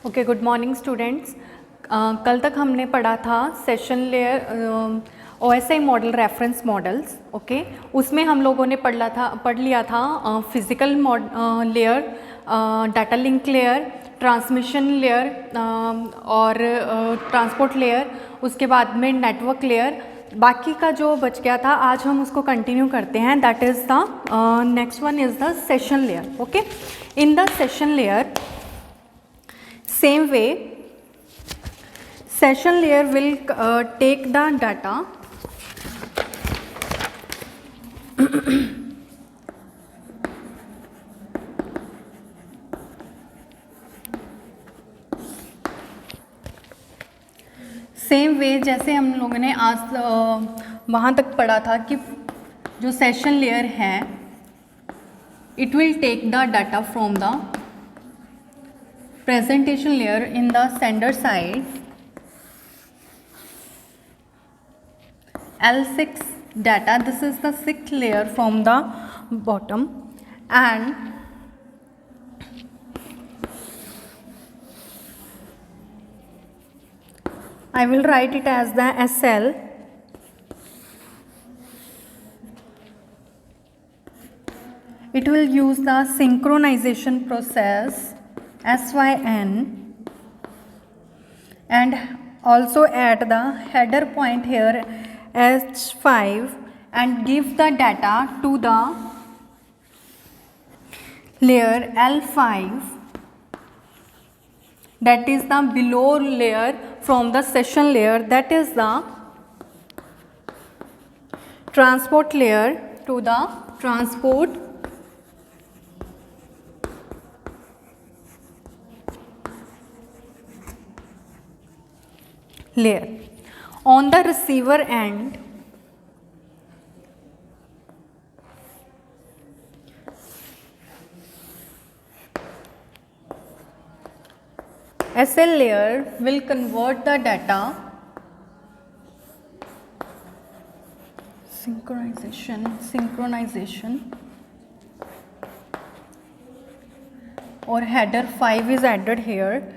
Okay, good morning students. कल तक हमने पढ़ा था session layer OSI model reference models. Okay, उसमें हम लोगों ने पढ़ लिया था physical layer, data link layer, transmission layer और ट्रांसपोर्ट लेयर, उसके बाद में नेटवर्क लेयर। बाकी का जो बच गया था आज हम उसको कंटिन्यू करते हैं। That is the next one is the session layer. Okay, in the session layer same way session layer will take the data same way जैसे हम लोगों ने आज वहाँ तक पढ़ा था कि जो सेशन लेयर है it will take the data from the presentation layer in the sender side, L6 data, this is the sixth layer from the bottom, and I will write it as the SL. It will use the synchronization process SYN and also add the header point here H5 and give the data to the layer L5, that is the below layer from the session layer, that is the transport layer, to the transport layer. On the receiver end, SL layer will convert the data synchronization or header 5 is added here.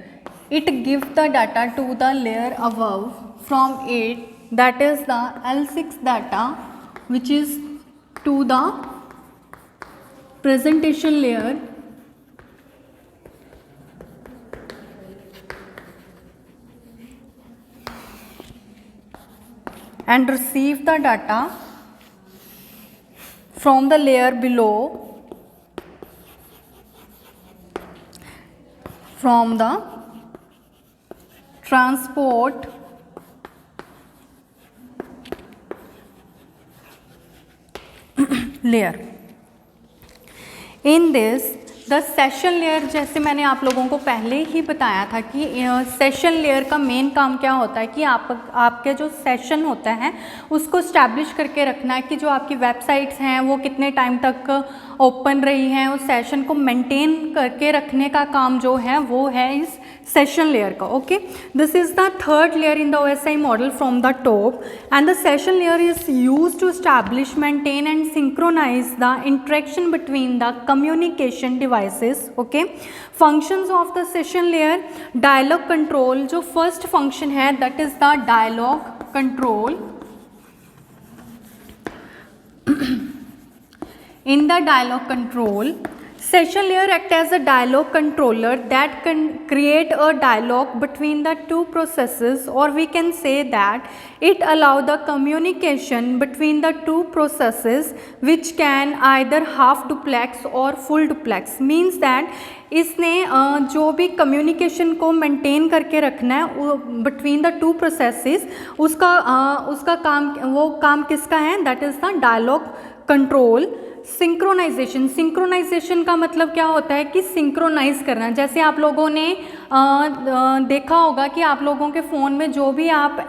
It gives the data to the layer above from it, that is the L6 data, which is to the presentation layer, and receive the data from the layer below from the transport layer. In this the session layer, जैसे मैंने आप लोगों को पहले ही बताया था कि session layer का मेन काम क्या होता है कि आपके जो सेशन होता है उसको स्टैब्लिश करके रखना है कि जो आपकी वेबसाइट्स हैं वो कितने टाइम तक ओपन रही हैं। उस सेशन को मेंटेन करके रखने का काम जो है वो है इस सेशन लेयर का। Okay, this is the third layer in the OSI model from the top, and the session layer is used to establish, maintain and synchronize the interaction between the communication devices. Okay, functions of the session layer, dialog control, जो first function है that is the dialog control. In the dialog control, session layer act as a dialog controller that can create a dialogue between the two processes, or we can say that it allow the communication between the two processes which can either half duplex or full duplex. Means that इसने जो भी communication को maintain करके रखना है between the to processes, उसका काम किसका है? That is the dialog control. Synchronization का मतलब क्या होता है कि सिंक्रोनाइज करना। जैसे आप लोगों ने देखा होगा कि आप लोगों के फ़ोन में जो भी आप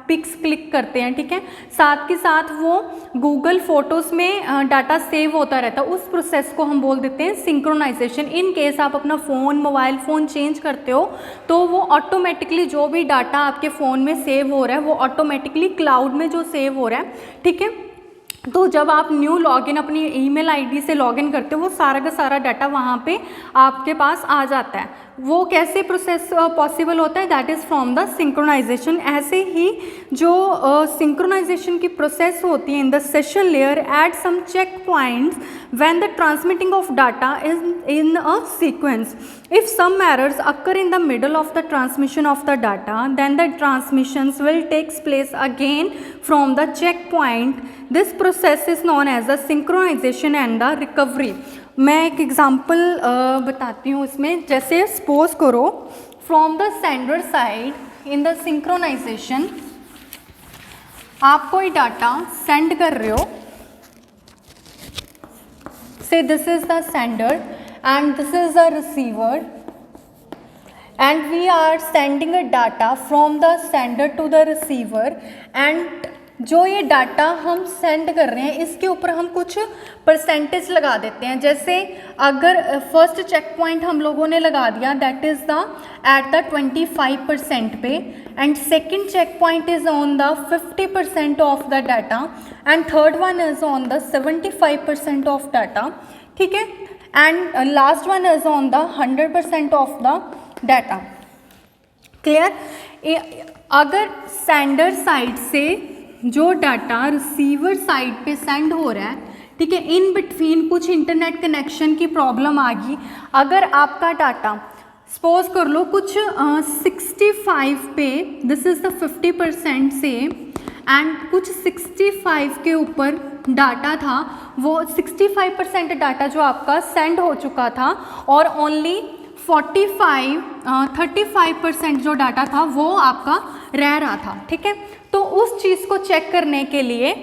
पिक्स क्लिक करते हैं, ठीक है, साथ के साथ वो गूगल फोटोज़ में डाटा सेव होता रहता है। उस प्रोसेस को हम बोल देते हैं सिंक्रोनाइजेशन। इन केस आप अपना मोबाइल फ़ोन चेंज करते हो तो वो ऑटोमेटिकली जो भी डाटा आपके फ़ोन में सेव हो रहा है वो ऑटोमेटिकली क्लाउड में जो सेव हो रहा है, ठीक है। तो जब आप न्यू लॉगिन अपनी ईमेल आईडी से लॉगिन करते हो वो सारा का सारा डाटा वहाँ पे आपके पास आ जाता है। वो कैसे प्रोसेस पॉसिबल होता है, that is from the synchronization. ऐसे ही जो सिंक्रोनाइजेशन की प्रोसेस होती है in the session layer at some check points when the transmitting of data is in a sequence. If some errors occur in the middle of the transmission of the data then the transmissions will takes place again from the check point. This process is known as the synchronization and the recovery. मैं एक example बताती हूँ इसमें। जैसे suppose करो from the sender side in the synchronization आप कोई data send कर रहे हो, say this is the sender and this is the receiver and we are sending a data from the sender to the receiver. And जो ये data हम send कर रहे हैं इसके ऊपर हम कुछ परसेंटेज लगा देते हैं। जैसे अगर फर्स्ट चेक पॉइंट हम लोगों ने लगा दिया that is the at the 25% पे, and second check point is on the 50% of the data and third one is on the 75% of data, ठीक है, and last one is on the 100% of the data. Clear? अगर sender side से जो data receiver side पे send हो रहा है, ठीक है, इन बिटवीन कुछ इंटरनेट कनेक्शन की प्रॉब्लम आ गई। अगर आपका डाटा सपोज कर लो कुछ 65 पे, दिस इज़ द 50% से, एंड कुछ 65 के ऊपर डाटा था, वो 65% डाटा जो आपका सेंड हो चुका था और ओनली 35% जो डाटा था वो आपका रह रहा था, ठीक है। तो उस चीज़ को चेक करने के लिए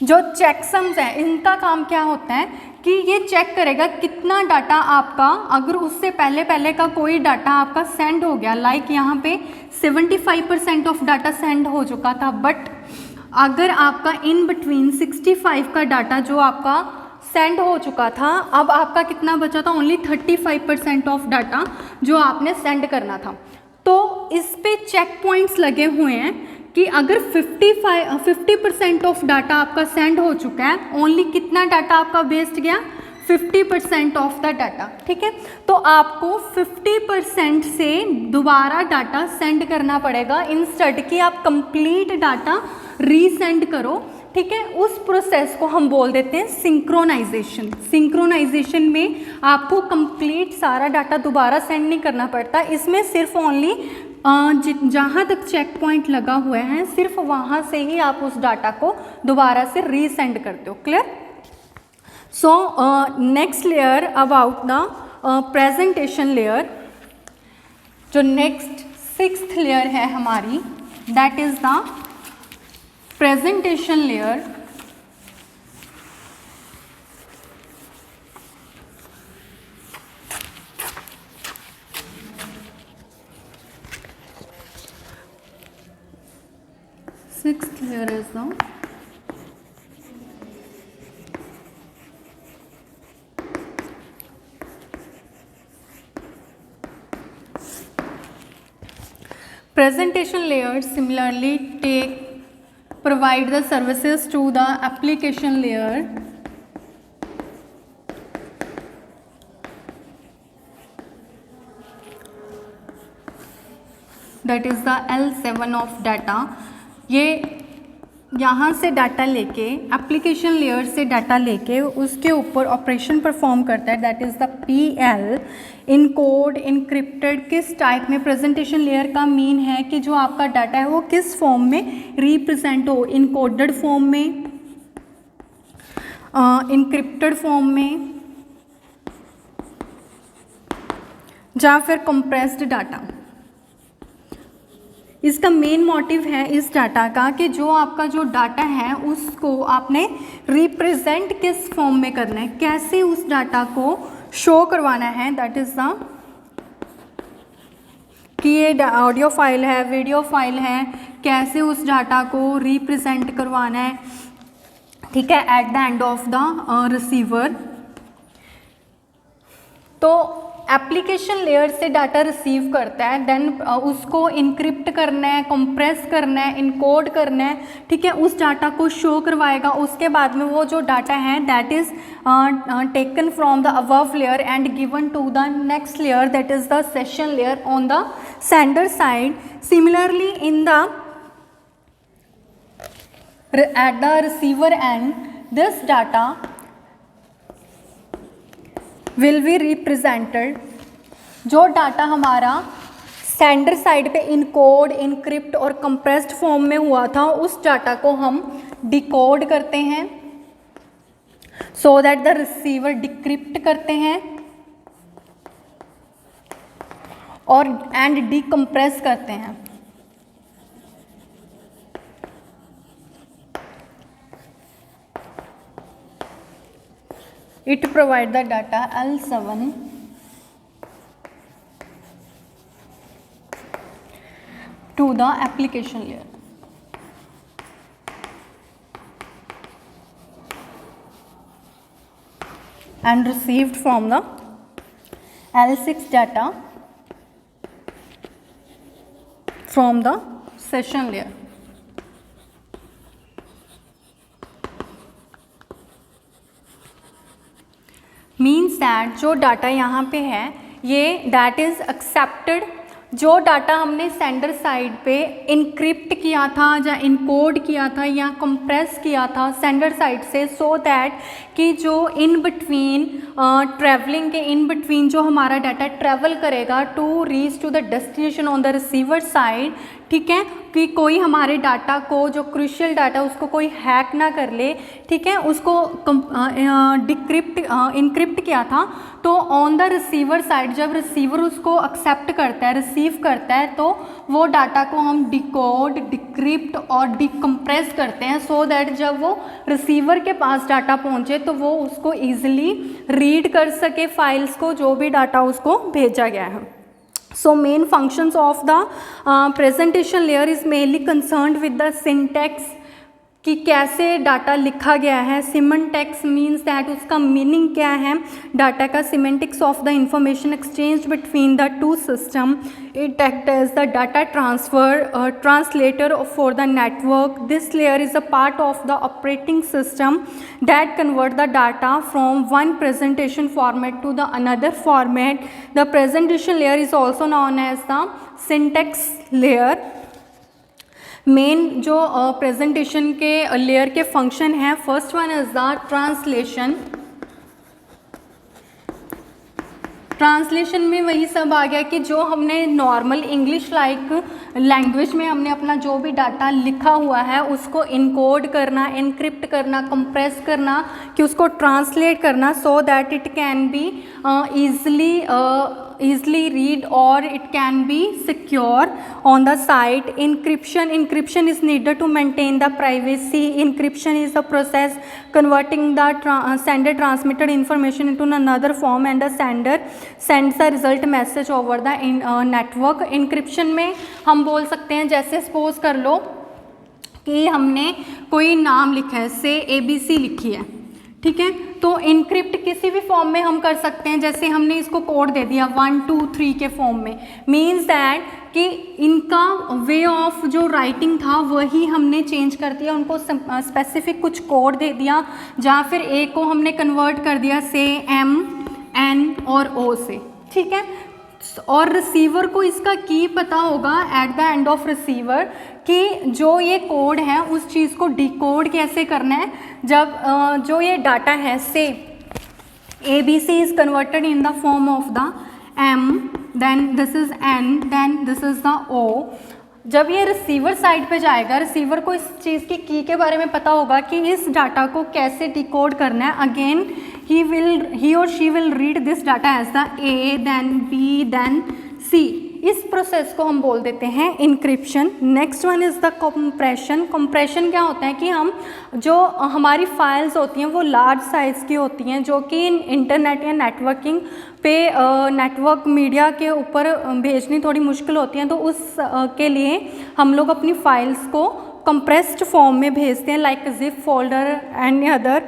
जो चेकसम्स हैं इनका काम क्या होता है कि ये चेक करेगा कितना डाटा आपका, अगर उससे पहले का कोई डाटा आपका सेंड हो गया, लाइक यहाँ पे 75% ऑफ डाटा सेंड हो चुका था, बट अगर आपका इन बिटवीन 65 का डाटा जो आपका सेंड हो चुका था, अब आपका कितना बचा था, ओनली 35% ऑफ डाटा जो आपने सेंड करना था। तो इस पे चेक पॉइंट्स लगे हुए हैं कि अगर 50% ऑफ डाटा आपका सेंड हो चुका है, ओनली कितना डाटा आपका वेस्ट गया, 50% ऑफ द डाटा, ठीक है। तो आपको 50% से दोबारा डाटा सेंड करना पड़ेगा इंस्टेड कि आप कंप्लीट डाटा रीसेंड करो, ठीक है। उस प्रोसेस को हम बोल देते हैं सिंक्रोनाइजेशन। सिंक्रोनाइजेशन में आपको कंप्लीट सारा डाटा दोबारा सेंड नहीं करना पड़ता, इसमें सिर्फ ओनली जहाँ तक चेक पॉइंट लगा हुआ है सिर्फ वहाँ से ही आप उस डाटा को दोबारा से रीसेंड करते हो। Clear? So next layer about the presentation layer, जो नेक्स्ट 6th लेयर है हमारी, that is the presentation layer. Sixth layer is the presentation layer. Similarly, provide the services to the application layer. That is the L7 of data. ये यहाँ से data लेके application layer से data लेके उसके ऊपर ऑपरेशन परफॉर्म करता है, that is the PL। Encode encrypted किस टाइप में, प्रेजेंटेशन लेयर का मीन है कि जो आपका डाटा है वो किस फॉर्म में रिप्रेजेंट हो, इनकोडेड फॉर्म में, इनक्रिप्टेड फॉर्म में, या फिर कंप्रेस्ड डाटा। इसका मेन मोटिव है इस डाटा का कि जो आपका जो डाटा है उसको आपने रिप्रेजेंट किस फॉर्म में करना है, कैसे उस डाटा को शो करवाना है, दैट इज़ द कि ये ऑडियो फाइल है, वीडियो फाइल है, कैसे उस डाटा को रिप्रेजेंट करवाना है, ठीक है, at the end of the receiver. तो एप्लीकेशन लेयर से डाटा रिसीव करता है, देन उसको इनक्रिप्ट करना है, कंप्रेस करना है, इनकोड करना है, ठीक है, उस डाटा को शो करवाएगा। उसके बाद में वो जो डाटा है that is taken from the above layer and given to the next layer that is the session layer on the sender side. Similarly in the at the receiver end, this data will be represented। जो data हमारा sender side पे encode, encrypt और compressed form में हुआ था, उस data को हम डिकोड करते हैं so that the receiver decrypt करते हैं और एंड डिकम्प्रेस करते हैं। It provide the data L7 to the application layer and received from the L6 data from the session layer। Means that जो डाटा यहाँ पे है ये दैट इज़ एक्सेप्टेड। जो डाटा हमने सेंडर साइड पे इनक्रिप्ट किया था या इनकोड किया था या कंप्रेस किया था सेंडर साइड से, सो दैट कि जो इन बिटवीन ट्रैवलिंग के इन बिटवीन जो हमारा डाटा ट्रैवल करेगा to reach to the destination on the receiver side, ठीक है, कि कोई हमारे डाटा को जो क्रूशियल डाटा उसको कोई हैक ना कर ले, ठीक है, उसको इनक्रिप्ट किया था। तो ऑन द रिसीवर साइड जब रिसीवर उसको एक्सेप्ट करता है, रिसीव करता है, तो वो डाटा को हम डिकोड, डिक्रिप्ट और डिकम्प्रेस करते हैं सो दैट जब वो रिसीवर के पास डाटा पहुंचे तो वो उसको ईजिली रीड कर सके फाइल्स को, जो भी डाटा उसको भेजा गया है। So main functions of the presentation layer is mainly concerned with the syntax कि कैसे डाटा लिखा गया है। सिमेंटेक्स मीन्स दैट उसका मीनिंग क्या है, डाटा का semantics of the information exchange between the two system. It act as the data transfer translator for the network. This layer is a part of the operating system that convert the data from one presentation format to the another format. The presentation layer is also known as the syntax layer. Main जो presentation के layer के function हैं, first one is the translation. Translation में वही सब आ गया कि जो हमने नॉर्मल इंग्लिश लाइक लैंग्वेज में हमने अपना जो भी डाटा लिखा हुआ है उसको इनकोड करना, इनक्रिप्ट करना, कंप्रेस करना, कि उसको ट्रांसलेट करना so that it can be easily read or it can be secure on the site. Encryption is needed to maintain the privacy. Encryption is the process converting the sender transmitted information into another form and the sender sends the result message over the network. Encryption में हम बोल सकते हैं, जैसे suppose कर लो कि हमने कोई नाम लिखा है, से ABC लिखी है, ठीक है, तो इनक्रिप्ट किसी भी फॉर्म में हम कर सकते हैं। जैसे हमने इसको कोड दे दिया 1 2 3 के फॉर्म में, मीन्स दैट कि इनका वे ऑफ जो राइटिंग था वही हमने चेंज कर दिया, उनको स्पेसिफिक कुछ कोड दे दिया, या फिर ए को हमने कन्वर्ट कर दिया से M N और O से, ठीक है। और रिसीवर को इसका की पता होगा at the end of receiver कि जो ये कोड है उस चीज़ को डिकोड कैसे करना है। जब जो ये डाटा है say ABC is converted in the form of the M, then this is N, then this is the O। जब ये रिसीवर साइड पे जाएगा, रिसीवर को इस चीज़ की के बारे में पता होगा कि इस डाटा को कैसे डिकोड करना है। Again he or she will read this data as the A, then B, then C। इस प्रोसेस को हम बोल देते हैं encryption. Next one is the compression. Compression क्या होता है कि हम जो हमारी फाइल्स होती हैं वो लार्ज साइज़ की होती हैं, जो कि इंटरनेट या नेटवर्किंग पे नेटवर्क मीडिया के ऊपर भेजनी थोड़ी मुश्किल होती हैं, तो उस के लिए हम लोग अपनी फाइल्स को कंप्रेस्ड फॉर्म में भेजते हैं, like zip folder and other.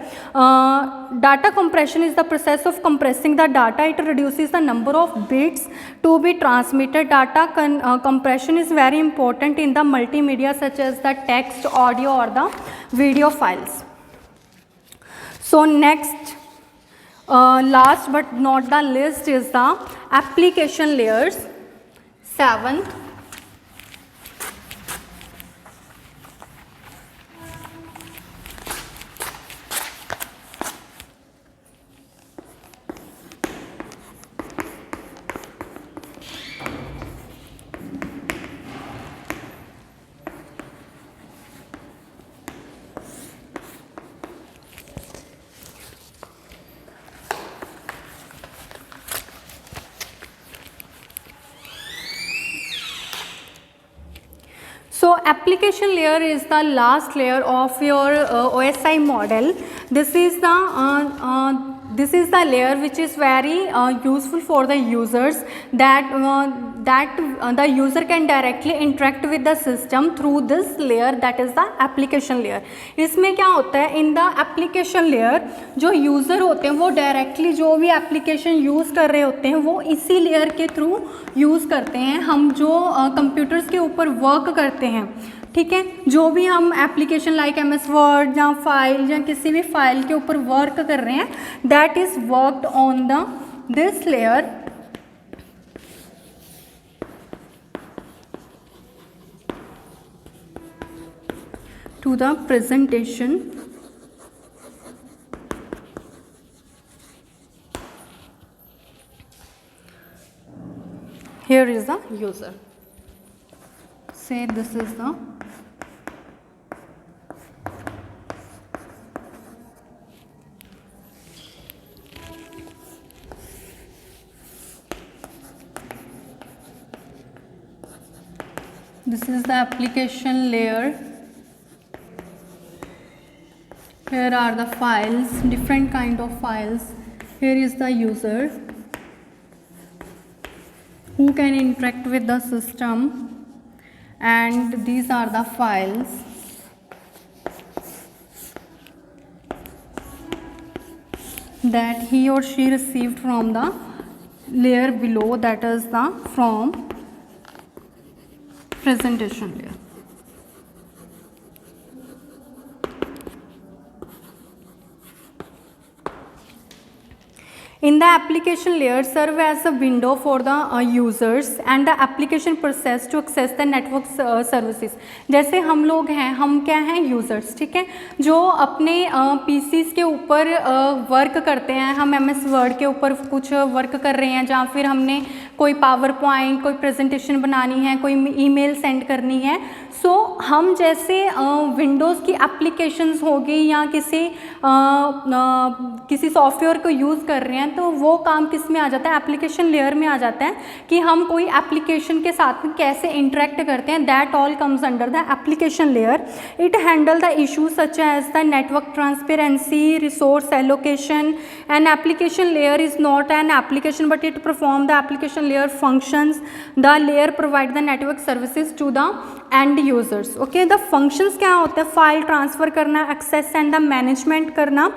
Data compression is the process of compressing the data. It reduces the number of bits to be transmitted. Data compression is very important in the multimedia such as the text, audio और the video files. So next, last but not the least is the application layers. 7th, so application layer is the last layer of your OSI model. This is the layer which is very useful for the users, that the user can directly interact with the system through this layer, that is the application layer. इसमें क्या होता है, in the application layer जो user होते हैं वो directly जो भी एप्लीकेशन यूज़ कर रहे होते हैं वो इसी लेयर के थ्रू यूज़ करते हैं. हम जो कंप्यूटर्स के ऊपर वर्क करते हैं, ठीक है, जो भी हम एप्लीकेशन लाइक MS वर्ड या फाइल या किसी भी फाइल के ऊपर वर्क कर रहे हैं, that is worked on the this layer. To the presentation. Here is the user. Say this is the application layer. Here are the files, different kind of files. Here is the user who can interact with the system, and these are the files. That he or she received from the layer below, that is the from presentation layer. In the application layer serve as a window for the users and the application process to access the network services. जैसे हम लोग हैं, हम क्या हैं, users, ठीक है, जो अपने PCs के ऊपर वर्क करते हैं. हम MS वर्ड के ऊपर कुछ वर्क कर रहे हैं, जहाँ फिर हमने कोई पावर पॉइंट, कोई प्रेजेंटेशन बनानी है, कोई ईमेल सेंड करनी है. सो हम जैसे विंडोज़ की एप्लीकेशंस होगी या किसी सॉफ्टवेयर को यूज़ कर रहे हैं, तो वो काम किस में आ जाता है, एप्लीकेशन लेयर में आ जाता है कि हम कोई एप्लीकेशन के साथ में कैसे इंटरेक्ट करते हैं. That all comes under the application layer. It handle the issues such as the network transparency, resource allocation. An application layer is not an application but it perform the application layer functions. The layer provide the network services to the end users. Okay, the functions क्या होते हैं, file transfer करना, access and the management करना,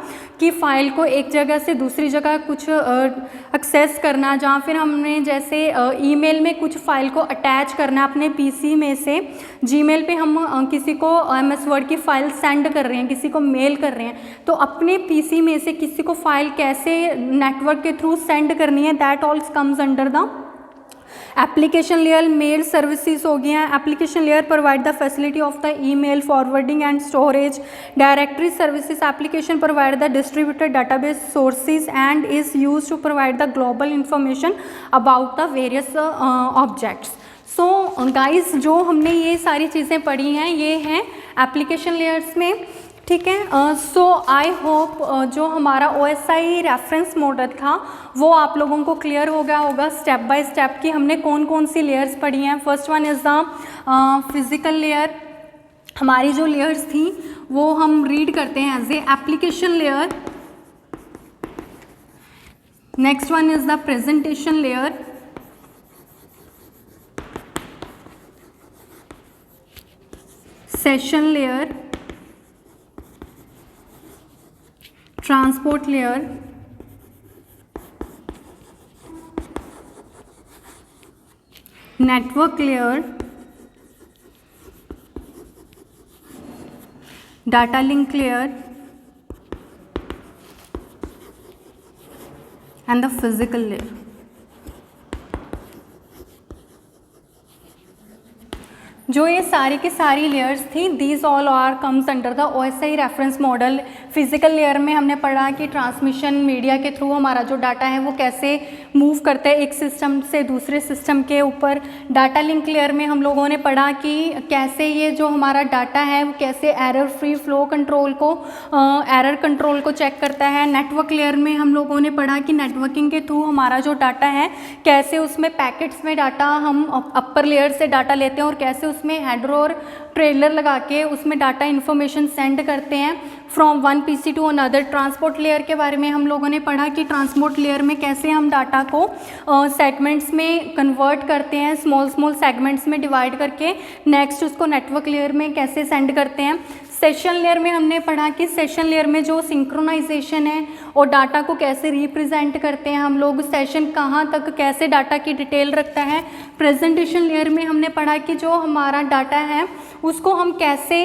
कि file को एक जगह से दूसरी जगह कुछ एक्सेस करना, जहाँ फिर हमने जैसे ईमेल में कुछ फ़ाइल को अटैच करना अपने पीसी में से. जीमेल पे हम किसी को MS वर्ड की फ़ाइल सेंड कर रहे हैं, किसी को मेल कर रहे हैं, तो अपने पीसी में से किसी को फ़ाइल कैसे नेटवर्क के थ्रू सेंड करनी है, that all comes under the application layer. Mail services हो गया. Application layer provide the facility of the email forwarding and storage. Directory services application provide the distributed database sources and is use to provide the global information about the various objects. So guys, जो हमने ये सारी चीज़ें पढ़ी हैं ये हैं application layers में, ठीक है. सो आई होप जो हमारा OSI रेफरेंस मॉडल था वो आप लोगों को क्लियर हो गया होगा स्टेप बाय स्टेप कि हमने कौन कौन सी लेयर्स पढ़ी हैं. First one is the physical layer. हमारी जो लेयर्स थी वो हम रीड करते हैं as a application layer. Next one is the presentation layer. Session layer, transport layer, network layer, data link layer and the physical layer. जो ये सारी की सारी लेयर्स थी, these all are comes under the OSI reference model. Physical layer में हमने पढ़ा कि ट्रांसमिशन मीडिया के थ्रू हमारा जो डाटा है वो कैसे मूव करता है एक सिस्टम से दूसरे सिस्टम के ऊपर। डाटा लिंक लेयर में हम लोगों ने पढ़ा कि कैसे ये जो हमारा डाटा है वो कैसे एरर फ्री फ्लो कंट्रोल को एरर कंट्रोल को चेक करता है। नेटवर्क लेयर में हम लोगों ने पढ़ा कि नेटवर्किंग के थ्रू हमारा जो डाटा है कैसे उसमें पैकेट्स में डाटा हम अपर लेयर से डाटा लेते हैं और कैसे उसमें हेडर और ट्रेलर लगा के उसमें डाटा इन्फॉर्मेशन सेंड करते हैं from one PC to another. Transport layer के बारे में हम लोगों ने पढ़ा कि ट्रांसपोर्ट लेयर में कैसे हम डाटा को सेगमेंट्स में कन्वर्ट करते हैं, स्मॉल स्मॉल सेगमेंट्स में डिवाइड करके नेक्स्ट उसको नेटवर्क लेयर में कैसे सेंड करते हैं। सेशन लेयर में हमने पढ़ा कि सेशन लेयर में जो सिंक्रोनाइजेशन है और डाटा को कैसे रिप्रेजेंट करते हैं हम लोग, सेशन कहाँ तक कैसे डाटा की डिटेल रखता है। प्रेजेंटेशन लेयर में हमने पढ़ा कि जो हमारा डाटा है उसको हम कैसे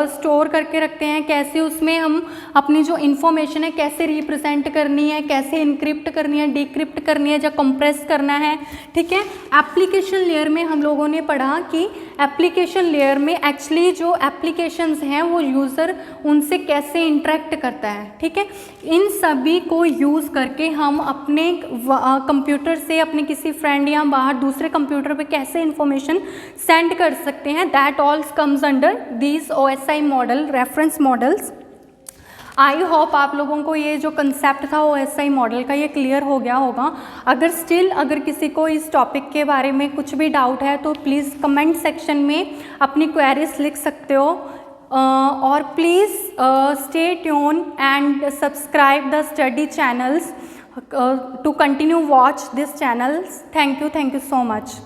स्टोर करके रखते हैं, कैसे उसमें हम अपनी जो इन्फॉर्मेशन है कैसे रिप्रेजेंट करनी है, कैसे इनक्रिप्ट करनी है, डिक्रिप्ट करनी है या कंप्रेस करना है। ठीक है। एप्लीकेशन लेयर में हम लोगों ने पढ़ा कि एप्लीकेशन लेयर में एक्चुअली जो एप्लीकेशंस हैं वो यूज़र उनसे कैसे इंटरेक्ट करता है। ठीक है। इन सभी को यूज़ करके हम अपने कंप्यूटर से अपने किसी फ्रेंड या बाहर दूसरे कंप्यूटर पे कैसे इंफॉर्मेशन सेंड कर सकते हैं। That all comes under these OSI model reference models. I hope आप लोगों को ये जो कंसेप्ट था OSI मॉडल का ये क्लियर हो गया होगा। अगर किसी को इस टॉपिक के बारे में कुछ भी डाउट है तो प्लीज़ कमेंट सेक्शन में अपनी क्वेरीज लिख सकते हो। और please stay tuned and subscribe the study channels to continue watch these channels. Thank you so much.